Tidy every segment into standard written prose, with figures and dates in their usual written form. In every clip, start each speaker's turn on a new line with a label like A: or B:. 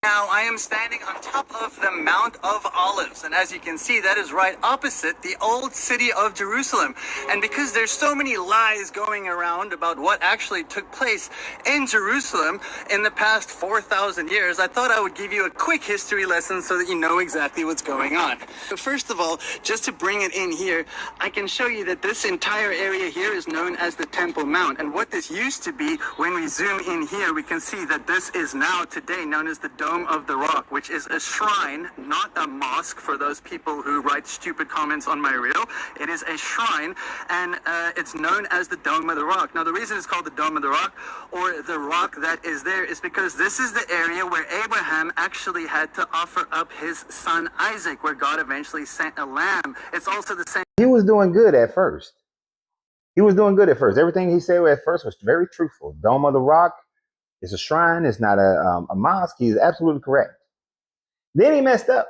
A: Now I am standing on top of the Mount of Olives, and as you can see, that is right opposite the old city of Jerusalem. And because there's so many lies going around about what actually took place in Jerusalem in the past 4,000 years, I thought I would give you a quick history lesson so that you know exactly what's going on. But first of all, just to bring it in here, I can show you that this entire area here is known as the Temple Mount. And what this used to be, when we zoom in here, we can see that this is now today known as the Dome of the Rock, which is a shrine, not a mosque for those people who write stupid comments on my reel. It is a shrine, and it's known as the Dome of the Rock. Now, the reason it's called the Dome of the Rock, or the rock that is there, is because this is the area where Abraham actually had to offer up his son Isaac, where God eventually sent a lamb. It's also the same.
B: He was doing good at first. He was doing good at first. Everything he said at first was very truthful. Dome of the Rock is a shrine. It's not a mosque. He's absolutely correct. Then he messed up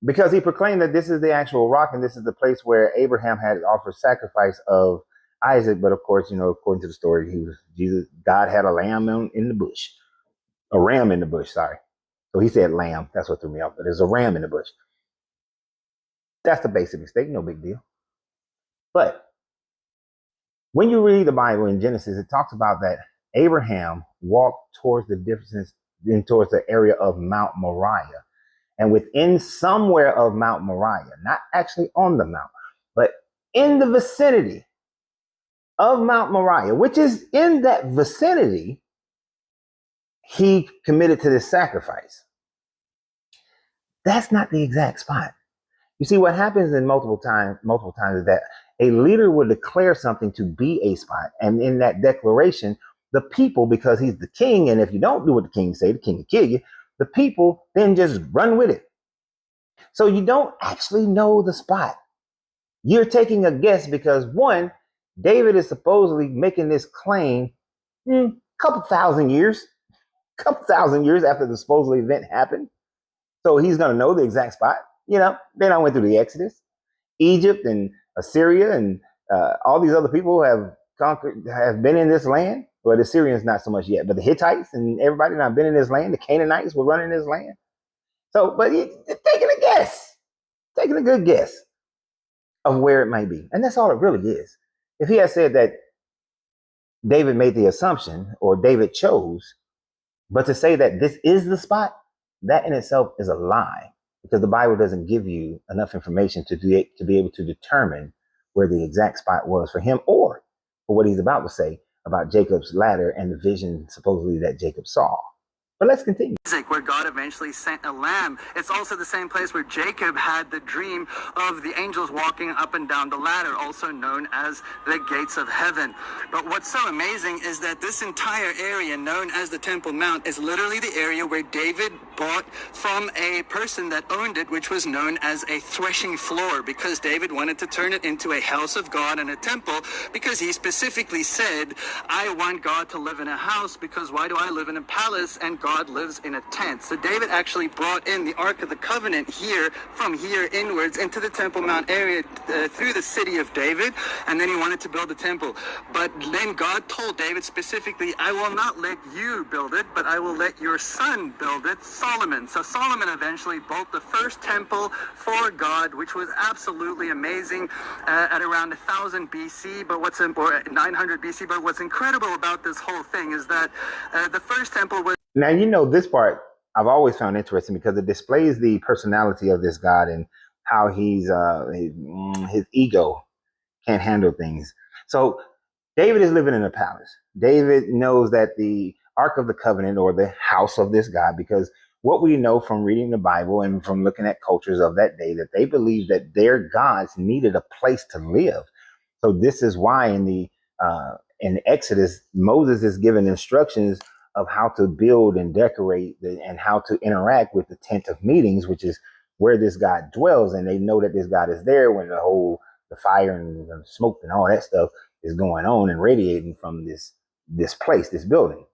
B: because he proclaimed that this is the actual rock and this is the place where Abraham had offered sacrifice of Isaac. But of course, according to the story, God had a lamb in the bush, a ram in the bush. Sorry. So he said lamb. That's what threw me off. But there's a ram in the bush. That's the basic mistake. No big deal. But when you read the Bible in Genesis, it talks about that Abraham walked towards towards the area of Mount Moriah. And within somewhere of Mount Moriah, not actually on the mount, but in the vicinity of Mount Moriah, which is in that vicinity, he committed to this sacrifice. That's not the exact spot. You see, what happens in multiple times is that a leader will declare something to be a spot. And in that declaration, the people, because he's the king, and if you don't do what the king say, the king will kill you, the people then just run with it. So you don't actually know the spot. You're taking a guess because, one, David is supposedly making this claim couple thousand years after the supposed event happened. So he's going to know the exact spot. Then I went through the Exodus. Egypt and Assyria and all these other people have been in this land. Well, the Syrians not so much yet, but the Hittites and everybody not been in this land. The Canaanites were running this land. So, but he's taking a guess, taking a good guess of where it might be. And that's all it really is. If he had said that David made the assumption or David chose, but to say that this is the spot, that in itself is a lie, because the Bible doesn't give you enough information to be able to determine where the exact spot was for him or for what he's about to say about Jacob's ladder and the vision supposedly that Jacob saw. But let's continue.
A: Where God eventually sent a lamb. It's also the same place where Jacob had the dream of the angels walking up and down the ladder, also known as the gates of heaven. But what's so amazing is that this entire area known as the Temple Mount is literally the area where David bought from a person that owned it, which was known as a threshing floor, because David wanted to turn it into a house of God and a temple, because he specifically said, I want God to live in a house, because why do I live in a palace and God lives in a tent? So David actually brought in the Ark of the Covenant here, from here inwards into the Temple Mount area through the city of David, and then he wanted to build a temple. But then God told David specifically, I will not let you build it, but I will let your son build it, Solomon. So Solomon eventually built the first temple for God, which was absolutely amazing at around 1000 BC, or 900 BC. But what's incredible about this whole thing is that the first temple was...
B: Now, this part I've always found interesting because it displays the personality of this God and how his ego can't handle things. So David is living in a palace. David knows that the Ark of the Covenant, or the house of this God, because what we know from reading the Bible and from looking at cultures of that day, that they believed that their gods needed a place to live. So this is why in Exodus, Moses is given instructions of how to build and decorate and how to interact with the tent of meetings, which is where this God dwells. And they know that this God is there when the fire and the smoke and all that stuff is going on and radiating from this place, this building.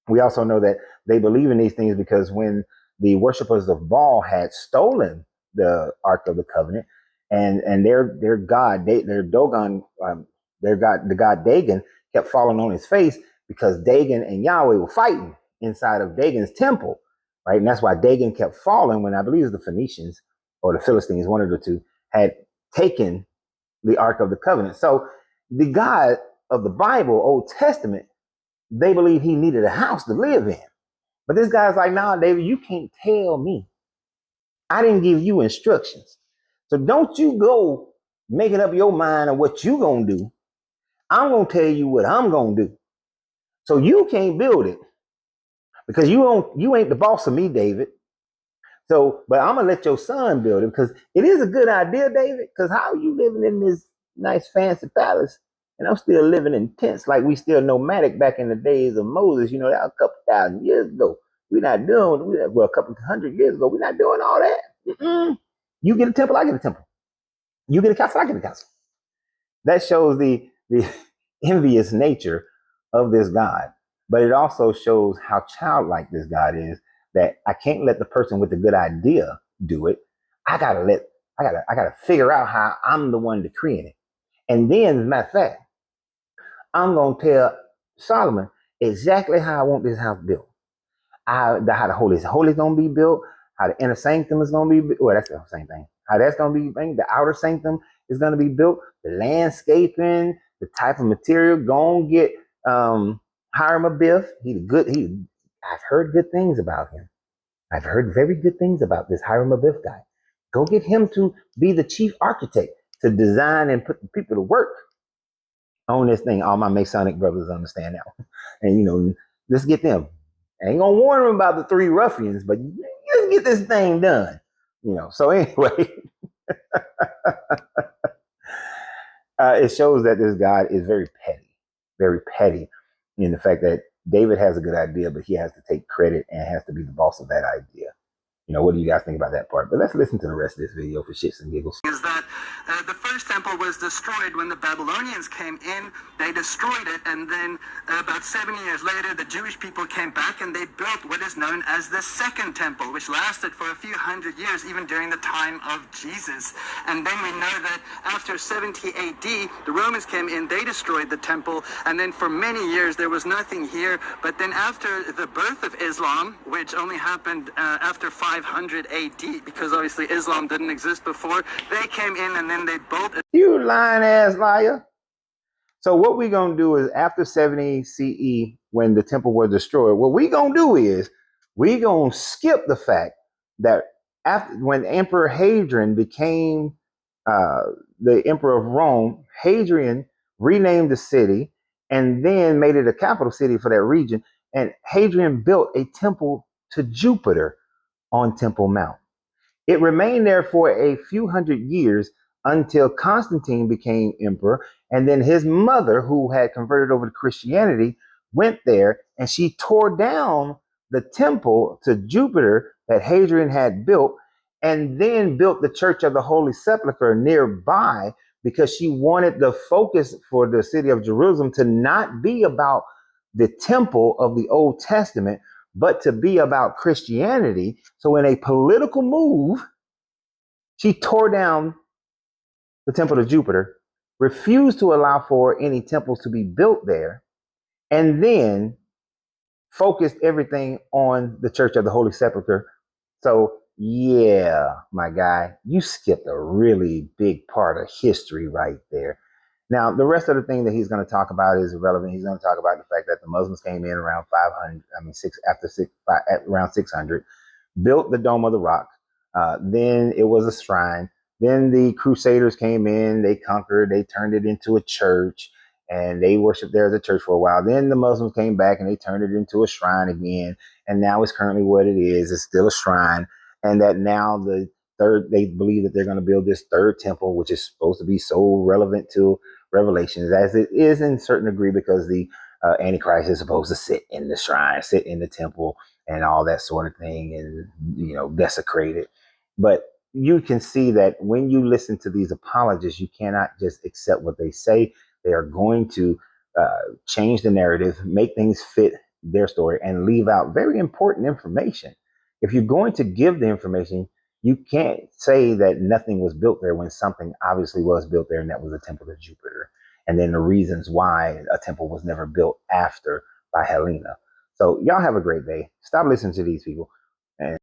B: We also know that they believe in these things because when the worshipers of Baal had stolen the Ark of the Covenant, and their god, their Dogon, the god Dagon, kept falling on his face because Dagon and Yahweh were fighting inside of Dagon's temple. right? And that's why Dagon kept falling when I believe the Phoenicians or the Philistines, one of the two, had taken the Ark of the Covenant. So the God of the Bible, Old Testament, they believe he needed a house to live in. But this guy's like, nah, David, you can't tell me. I didn't give you instructions. So don't you go making up your mind of what you gonna do. I'm gonna tell you what I'm gonna do. So you can't build it because you ain't the boss of me, David. So, but I'm gonna let your son build it because it is a good idea, David. Because how are you living in this nice fancy palace, and I'm still living in tents like we still nomadic back in the days of Moses? You know, that was a couple thousand years ago. We're not doing well, a couple hundred years ago. We're not doing all that. Mm-mm. You get a temple, I get a temple. You get a castle, I get a castle. That shows the envious nature of this God, but it also shows how childlike this God is. That I can't let the person with the good idea do it. I gotta figure out how I'm the one decreeing it. And then, as a matter of fact, I'm gonna tell Solomon exactly how I want this house built. How the holy is gonna be built, how the inner sanctum is gonna be built. Well, that's the same thing. How that's gonna be, the outer sanctum is gonna be built, the landscaping, the type of material. Gonna get Hiram Abiff. I've heard good things about him. I've heard very good things about this Hiram Abiff guy. Go get him to be the chief architect to design and put the people to work on this thing. All my Masonic brothers understand that. And let's get them. I ain't gonna warn them about the three ruffians, but let's get this thing done. So anyway, it shows that this God is very petty in the fact that David has a good idea, but he has to take credit and has to be the boss of that idea. What do you guys think about that part? But let's listen to the rest of this video for shits and giggles.
A: Is that the first temple was destroyed when the Babylonians came in. They destroyed it, and then about 70 years later, the Jewish people came back and they built what is known as the second temple, which lasted for a few hundred years, even during the time of Jesus. And then we know that after 70 AD, the Romans came in, they destroyed the temple, and then for many years there was nothing here. But then after the birth of Islam, which only happened after 500 AD, because obviously Islam didn't exist before, they came in and then they built it.
B: You lying ass liar. So what we're going to do is after 70 CE, when the temple was destroyed, what we're going to do is we're going to skip the fact that when Emperor Hadrian became the Emperor of Rome, Hadrian renamed the city and then made it a capital city for that region. And Hadrian built a temple to Jupiter on Temple Mount. It remained there for a few hundred years until Constantine became emperor. And then his mother, who had converted over to Christianity, went there and she tore down the temple to Jupiter that Hadrian had built and then built the Church of the Holy Sepulchre nearby because she wanted the focus for the city of Jerusalem to not be about the temple of the Old Testament, but to be about Christianity. So in a political move, she tore down the temple to Jupiter, refused to allow for any temples to be built there, and then focused everything on the Church of the Holy Sepulchre. So yeah, my guy, you skipped a really big part of history right there. Now, the rest of the thing that he's going to talk about is irrelevant. He's going to talk about the fact that the Muslims came in around 500, around 600, built the Dome of the Rock. Then it was a shrine. Then the Crusaders came in, they conquered, they turned it into a church, and they worshiped there as a church for a while. Then the Muslims came back and they turned it into a shrine again. And now it's currently what it is. It's still a shrine. And that now they believe that they're going to build this third temple, which is supposed to be so relevant to Revelations, as it is in certain degree, because the Antichrist is supposed to sit in the shrine, sit in the temple, and all that sort of thing, and desecrate it. But you can see that when you listen to these apologists, you cannot just accept what they say. They are going to change the narrative, make things fit their story, and leave out very important information. If you're going to give the information, you can't say that nothing was built there when something obviously was built there, and that was a temple to Jupiter. And then the reasons why a temple was never built after by Helena. So y'all have a great day. Stop listening to these people. And